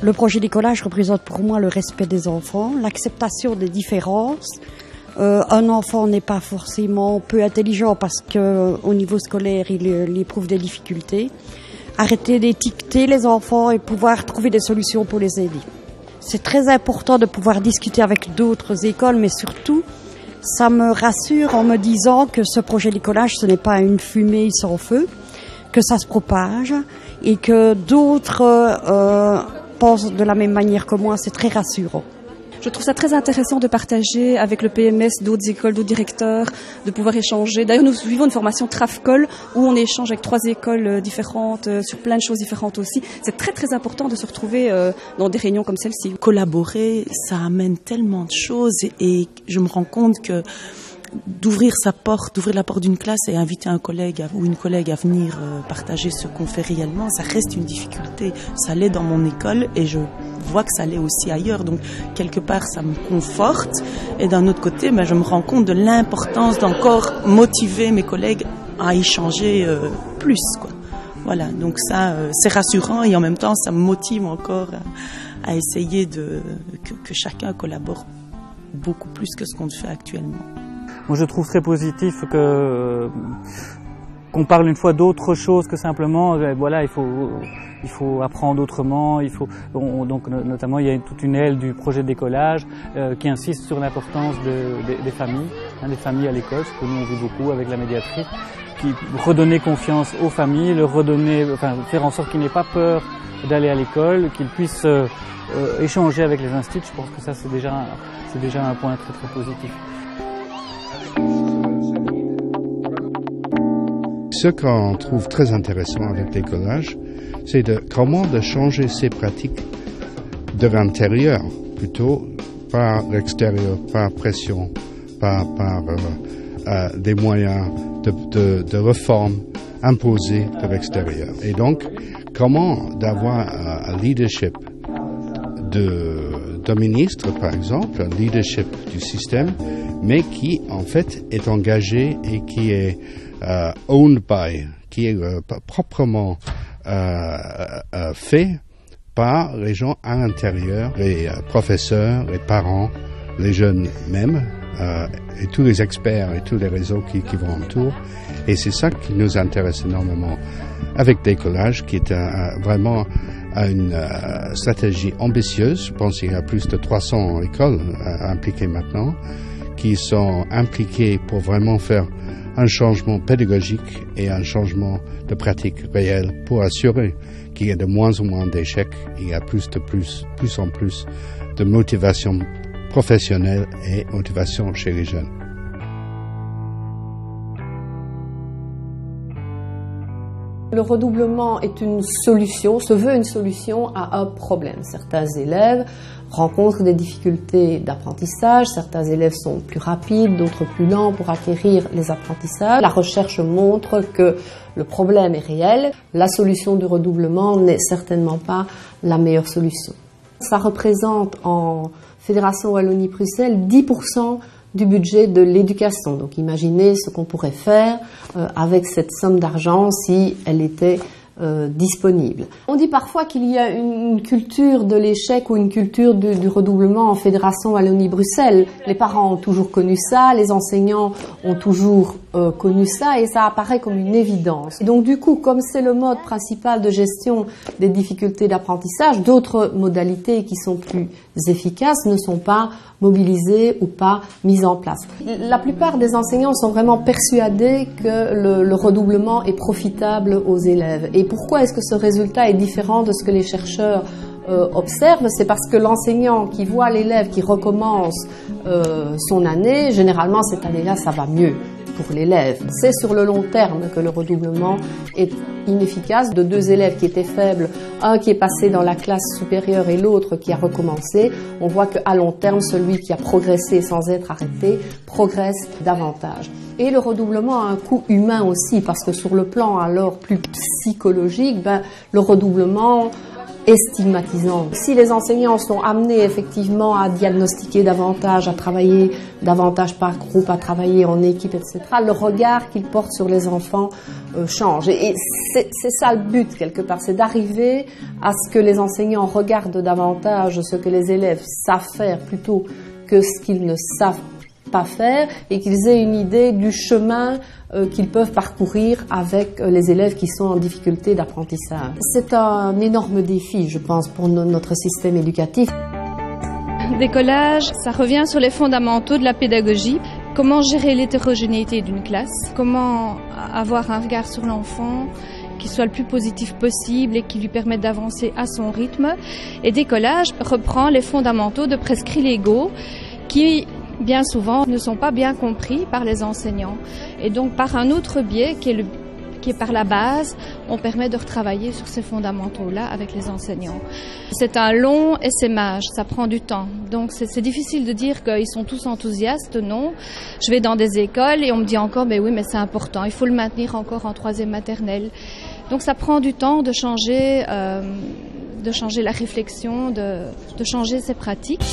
Le projet d'écolage représente pour moi le respect des enfants, l'acceptation des différences. Un enfant n'est pas forcément peu intelligent parce qu'au niveau scolaire, il éprouve des difficultés. Arrêter d'étiqueter les enfants et pouvoir trouver des solutions pour les aider. C'est très important de pouvoir discuter avec d'autres écoles, mais surtout, ça me rassure en me disant que ce projet d'écolage, ce n'est pas une fumée sans feu, que ça se propage et que d'autres pensent de la même manière que moi. C'est très rassurant. Je trouve ça très intéressant de partager avec le PMS, d'autres écoles, d'autres directeurs, de pouvoir échanger. D'ailleurs, nous suivons une formation TRAFCOL où on échange avec 3 écoles différentes sur plein de choses différentes aussi. C'est très très important de se retrouver dans des réunions comme celle-ci. Collaborer, ça amène tellement de choses et je me rends compte que d'ouvrir la porte d'une classe et inviter un collègue ou une collègue à venir partager ce qu'on fait réellement, ça reste une difficulté. Ça l'est dans mon école et je vois que ça l'est aussi ailleurs. Donc, quelque part, ça me conforte. Et d'un autre côté, je me rends compte de l'importance d'encore motiver mes collègues à échanger plus, quoi. Voilà, donc ça, c'est rassurant et en même temps, ça me motive encore à essayer que chacun collabore beaucoup plus que ce qu'on fait actuellement. Moi, je trouve très positif qu'on parle une fois d'autre chose que simplement, voilà, il faut apprendre autrement. Donc notamment, il y a toute une aile du projet d'écolage qui insiste sur l'importance des familles, des familles à l'école, ce que nous on vit beaucoup avec la médiatrice, qui redonner confiance aux familles, faire en sorte qu'ils n'aient pas peur d'aller à l'école, qu'ils puissent échanger avec les instituts. Je pense que ça c'est déjà un point très très positif. Ce qu'on trouve très intéressant avec l'écolage, c'est comment changer ces pratiques de l'intérieur, plutôt par l'extérieur, par pression, par des moyens de réforme imposés de l'extérieur. Et donc, comment d'avoir un leadership d'un ministre, par exemple, un leadership du système, mais qui, en fait, est engagé et qui est owned by, qui est proprement fait par les gens à l'intérieur, les professeurs, les parents, les jeunes même, et tous les experts et tous les réseaux qui vont autour. Et c'est ça qui nous intéresse énormément avec l'écolage, qui est vraiment une stratégie ambitieuse. Je pense qu'il y a plus de 300 écoles impliquées maintenant, qui sont impliquées pour vraiment faire un changement pédagogique et un changement de pratique réelle pour assurer qu'il y ait de moins en moins d'échecs, il y a plus en plus de motivation professionnelle et motivation chez les jeunes. Le redoublement est une solution, se veut une solution à un problème. Certains élèves rencontrent des difficultés d'apprentissage, certains élèves sont plus rapides, d'autres plus lents pour acquérir les apprentissages. La recherche montre que le problème est réel. La solution du redoublement n'est certainement pas la meilleure solution. Ça représente en Fédération Wallonie-Bruxelles 10% du budget de l'éducation. Donc imaginez ce qu'on pourrait faire avec cette somme d'argent si elle était disponible. On dit parfois qu'il y a une culture de l'échec ou une culture du redoublement en Fédération Wallonie-Bruxelles. Les parents ont toujours connu ça, les enseignants ont toujours connu ça et ça apparaît comme une évidence. Et donc du coup, comme c'est le mode principal de gestion des difficultés d'apprentissage, d'autres modalités qui sont plus efficaces ne sont pas mobilisées ou pas mises en place. La plupart des enseignants sont vraiment persuadés que le redoublement est profitable aux élèves. Et pourquoi est-ce que ce résultat est différent de ce que les chercheurs observent? C'est parce que l'enseignant qui voit l'élève qui recommence son année, généralement cette année-là ça va mieux pour l'élève. C'est sur le long terme que le redoublement est inefficace. De 2 élèves qui étaient faibles, un qui est passé dans la classe supérieure et l'autre qui a recommencé, on voit qu'à long terme, celui qui a progressé sans être arrêté progresse davantage. Et le redoublement a un coût humain aussi, parce que sur le plan alors plus psychologique, le redoublement et stigmatisant. Si les enseignants sont amenés effectivement à diagnostiquer davantage, à travailler davantage par groupe, à travailler en équipe, etc., le regard qu'ils portent sur les enfants change. Et c'est ça le but quelque part, c'est d'arriver à ce que les enseignants regardent davantage ce que les élèves savent faire plutôt que ce qu'ils ne savent pas faire, et qu'ils aient une idée du chemin qu'ils peuvent parcourir avec les élèves qui sont en difficulté d'apprentissage. C'est un énorme défi, je pense, pour notre système éducatif. Décollage, ça revient sur les fondamentaux de la pédagogie. Comment gérer l'hétérogénéité d'une classe, comment avoir un regard sur l'enfant qui soit le plus positif possible et qui lui permette d'avancer à son rythme. Et Décollage reprend les fondamentaux de prescrits légaux qui bien souvent ne sont pas bien compris par les enseignants. Et donc par un autre biais qui est par la base, on permet de retravailler sur ces fondamentaux-là avec les enseignants. C'est un long essaimage, ça prend du temps. Donc c'est difficile de dire qu'ils sont tous enthousiastes, non. Je vais dans des écoles et on me dit encore, mais oui, mais c'est important, il faut le maintenir encore en 3e maternelle. Donc ça prend du temps de changer la réflexion, de changer ses pratiques.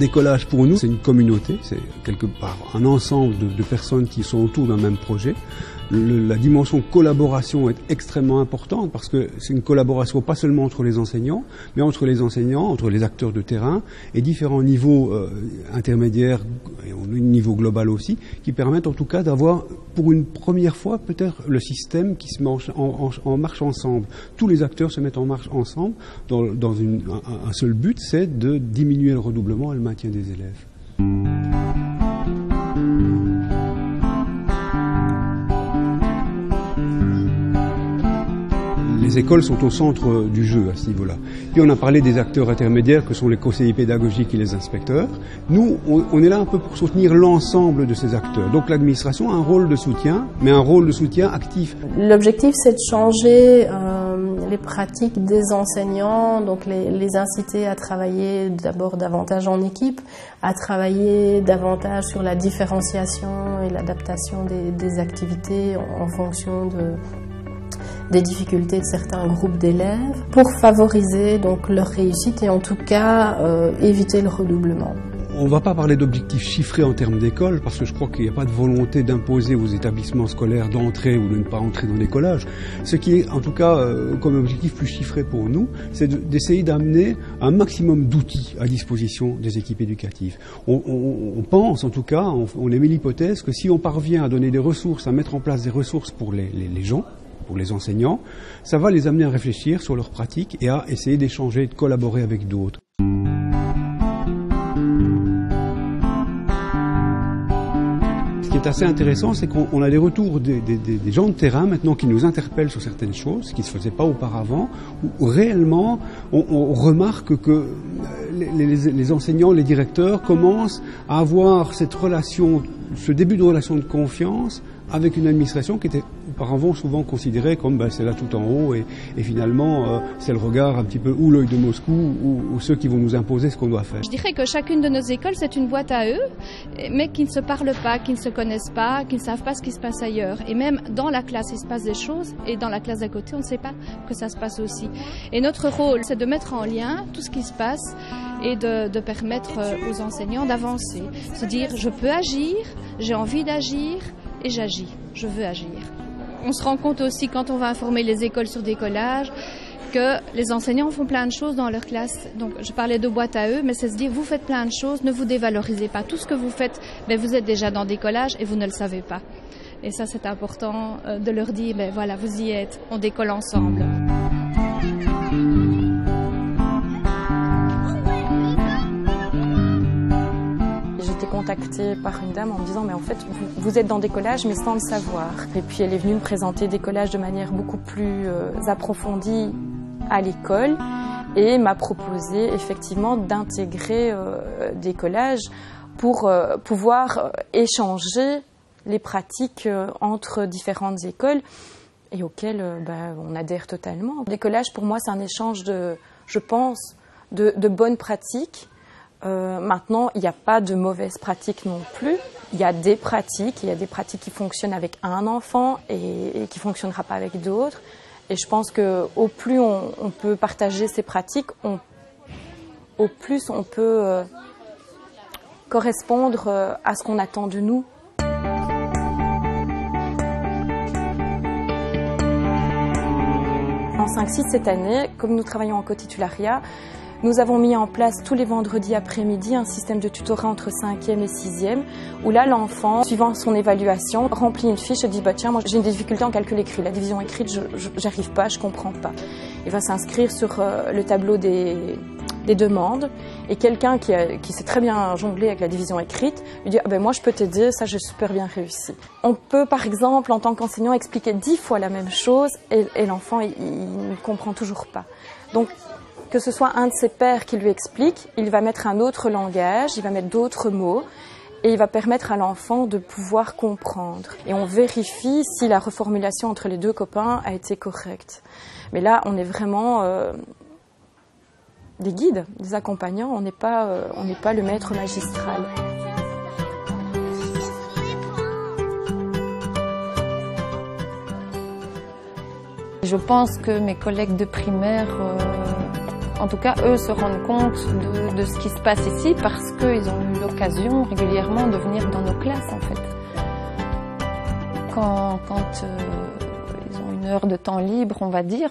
Décollage pour nous, c'est une communauté, c'est quelque part un ensemble de personnes qui sont autour d'un même projet. La dimension collaboration est extrêmement importante parce que c'est une collaboration pas seulement entre les enseignants, mais entre les enseignants, entre les acteurs de terrain et différents niveaux intermédiaires et au niveau global aussi, qui permettent en tout cas d'avoir pour une première fois peut-être le système qui se met en marche ensemble. Tous les acteurs se mettent en marche ensemble dans un seul but, c'est de diminuer le redoublement et le maintien des élèves. Les écoles sont au centre du jeu à ce niveau-là. Puis on a parlé des acteurs intermédiaires que sont les conseillers pédagogiques et les inspecteurs. Nous, on est là un peu pour soutenir l'ensemble de ces acteurs. Donc l'administration a un rôle de soutien, mais un rôle de soutien actif. L'objectif, c'est de changer les pratiques des enseignants, donc les inciter à travailler d'abord davantage en équipe, à travailler davantage sur la différenciation et l'adaptation des activités en fonction des difficultés de certains groupes d'élèves pour favoriser donc leur réussite et en tout cas éviter le redoublement. On ne va pas parler d'objectifs chiffrés en termes d'école parce que je crois qu'il n'y a pas de volonté d'imposer aux établissements scolaires d'entrer ou de ne pas entrer dans Décollage. Ce qui est en tout cas comme objectif plus chiffré pour nous, c'est d'essayer d'amener un maximum d'outils à disposition des équipes éducatives. On pense en tout cas, on émet l'hypothèse que si on parvient à donner des ressources, à mettre en place des ressources pour les gens, pour les enseignants, ça va les amener à réfléchir sur leurs pratiques et à essayer d'échanger et de collaborer avec d'autres. Ce qui est assez intéressant, c'est qu'on a des retours des gens de terrain maintenant qui nous interpellent sur certaines choses, ce qui ne se faisait pas auparavant, où réellement on remarque que les enseignants, les directeurs commencent à avoir cette relation, ce début de relation de confiance avec une administration qui était auparavant souvent considérée comme c'est là tout en haut et finalement c'est le regard un petit peu ou l'œil de Moscou ou ceux qui vont nous imposer ce qu'on doit faire. Je dirais que chacune de nos écoles c'est une boîte à eux, mais qui ne se parlent pas, qui ne se connaissent pas, qui ne savent pas ce qui se passe ailleurs. Et même dans la classe il se passe des choses et dans la classe d'à côté on ne sait pas que ça se passe aussi. Et notre rôle c'est de mettre en lien tout ce qui se passe et de permettre aux enseignants d'avancer, se dire je peux agir, j'ai envie d'agir et j'agis, je veux agir. On se rend compte aussi quand on va informer les écoles sur Décollage que les enseignants font plein de choses dans leur classe. Donc je parlais de boîte à eux, mais c'est se dire vous faites plein de choses, ne vous dévalorisez pas. Tout ce que vous faites, vous êtes déjà dans Décollage et vous ne le savez pas. Et ça c'est important de leur dire voilà, vous y êtes, on décolle ensemble. Contactée par une dame en me disant mais en fait vous êtes dans Décollage mais sans le savoir. Et puis elle est venue me présenter Décollage de manière beaucoup plus approfondie à l'école et m'a proposé effectivement d'intégrer Décollage pour pouvoir échanger les pratiques entre différentes écoles et auxquelles on adhère totalement. Décollage pour moi c'est un échange je pense de bonnes pratiques Maintenant, il n'y a pas de mauvaises pratiques non plus. Il y a des pratiques qui fonctionnent avec un enfant et qui ne fonctionnera pas avec d'autres. Et je pense qu'au plus on peut partager ces pratiques, au plus on peut correspondre à ce qu'on attend de nous. En 5-6 cette année, comme nous travaillons en cotitulariat, nous avons mis en place tous les vendredis après-midi un système de tutorat entre 5e et 6e, où là l'enfant, suivant son évaluation, remplit une fiche et dit bah tiens, moi j'ai une difficulté en calcul écrit, la division écrite, j'arrive pas, je comprends pas. Il va s'inscrire sur le tableau des demandes et quelqu'un qui sait très bien jongler avec la division écrite lui dit ah ben moi je peux t'aider, ça j'ai super bien réussi. On peut par exemple en tant qu'enseignant expliquer 10 fois la même chose et l'enfant il ne comprend toujours pas. Donc que ce soit un de ses pairs qui lui explique, il va mettre un autre langage, il va mettre d'autres mots et il va permettre à l'enfant de pouvoir comprendre. Et on vérifie si la reformulation entre les deux copains a été correcte. Mais là, on est vraiment des guides, des accompagnants, on n'est pas le maître magistral. Je pense que mes collègues de primaire, en tout cas, eux se rendent compte de ce qui se passe ici parce qu'ils ont eu l'occasion régulièrement de venir dans nos classes, en fait. Quand ils ont une heure de temps libre, on va dire,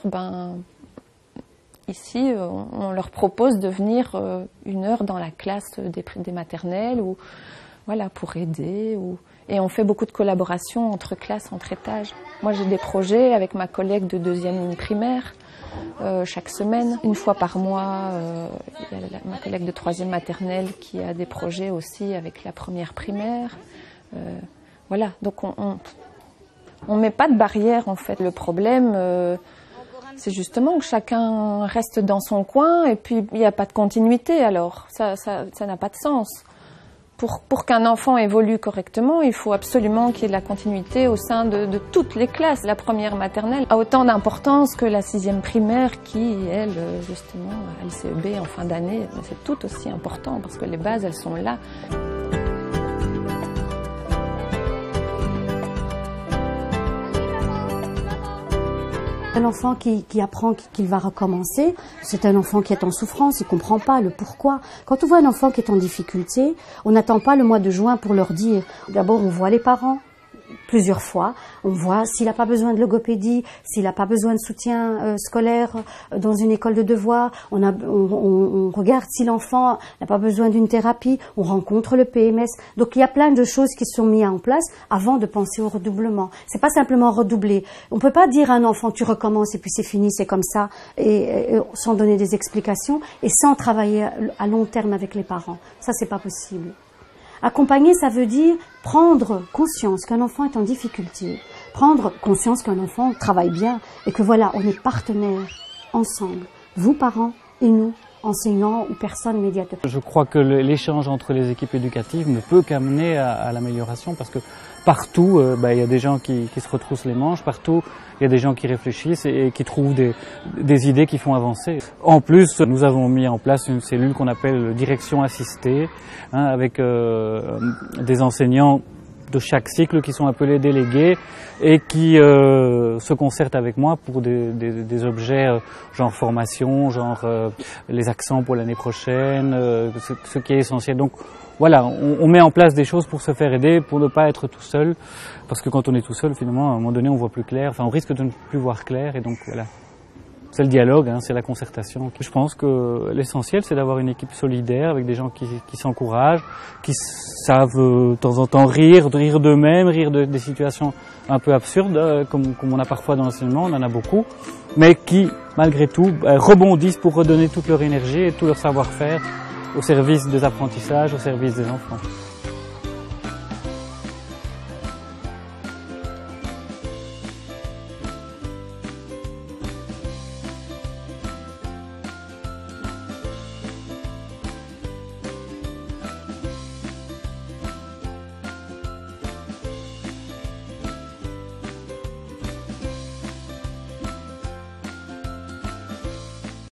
ici, on leur propose de venir une heure dans la classe des maternelles ou, voilà, pour aider. Et on fait beaucoup de collaboration entre classes, entre étages. Moi, j'ai des projets avec ma collègue de 2e primaire. Chaque semaine, une fois par mois, il y a ma collègue de 3e maternelle qui a des projets aussi avec la 1re primaire. Voilà, donc on met pas de barrière en fait. Le problème, c'est justement que chacun reste dans son coin et puis il n'y a pas de continuité. Alors ça n'a pas de sens. Pour qu'un enfant évolue correctement, il faut absolument qu'il y ait de la continuité au sein de toutes les classes. La 1re maternelle a autant d'importance que la 6e primaire qui, elle, justement, à l'ICEB en fin d'année, c'est tout aussi important parce que les bases, elles sont là. Un enfant qui apprend qu'il va recommencer, c'est un enfant qui est en souffrance, il ne comprend pas le pourquoi. Quand on voit un enfant qui est en difficulté, on n'attend pas le mois de juin pour leur dire. D'abord, on voit les parents plusieurs fois, on voit s'il n'a pas besoin de logopédie, s'il n'a pas besoin de soutien scolaire dans une école de devoirs, on regarde si l'enfant n'a pas besoin d'une thérapie, on rencontre le PMS. Donc il y a plein de choses qui sont mises en place avant de penser au redoublement. C'est pas simplement redoubler. On peut pas dire à un enfant tu recommences et puis c'est fini, c'est comme ça, et sans donner des explications et sans travailler à long terme avec les parents. Ça c'est pas possible. Accompagner, ça veut dire prendre conscience qu'un enfant est en difficulté, prendre conscience qu'un enfant travaille bien et que voilà, on est partenaires ensemble, vous parents et nous, enseignants ou personnes médiateurs. Je crois que l'échange entre les équipes éducatives ne peut qu'amener à l'amélioration parce que partout, il y a des gens qui se retroussent les manches, partout il y a des gens qui réfléchissent et qui trouvent des idées qui font avancer. En plus, nous avons mis en place une cellule qu'on appelle direction assistée, avec des enseignants de chaque cycle qui sont appelés délégués et qui se concertent avec moi pour des objets genre formation, genre les accents pour l'année prochaine, ce qui est essentiel. Donc voilà, on met en place des choses pour se faire aider, pour ne pas être tout seul, parce que quand on est tout seul, finalement, à un moment donné, on voit plus clair, enfin on risque de ne plus voir clair, et donc voilà. C'est le dialogue, c'est la concertation. Je pense que l'essentiel, c'est d'avoir une équipe solidaire avec des gens qui s'encouragent, qui savent de temps en temps rire d'eux-mêmes, rire des situations un peu absurdes, comme on a parfois dans l'enseignement, on en a beaucoup, mais qui, malgré tout, rebondissent pour redonner toute leur énergie et tout leur savoir-faire au service des apprentissages, au service des enfants.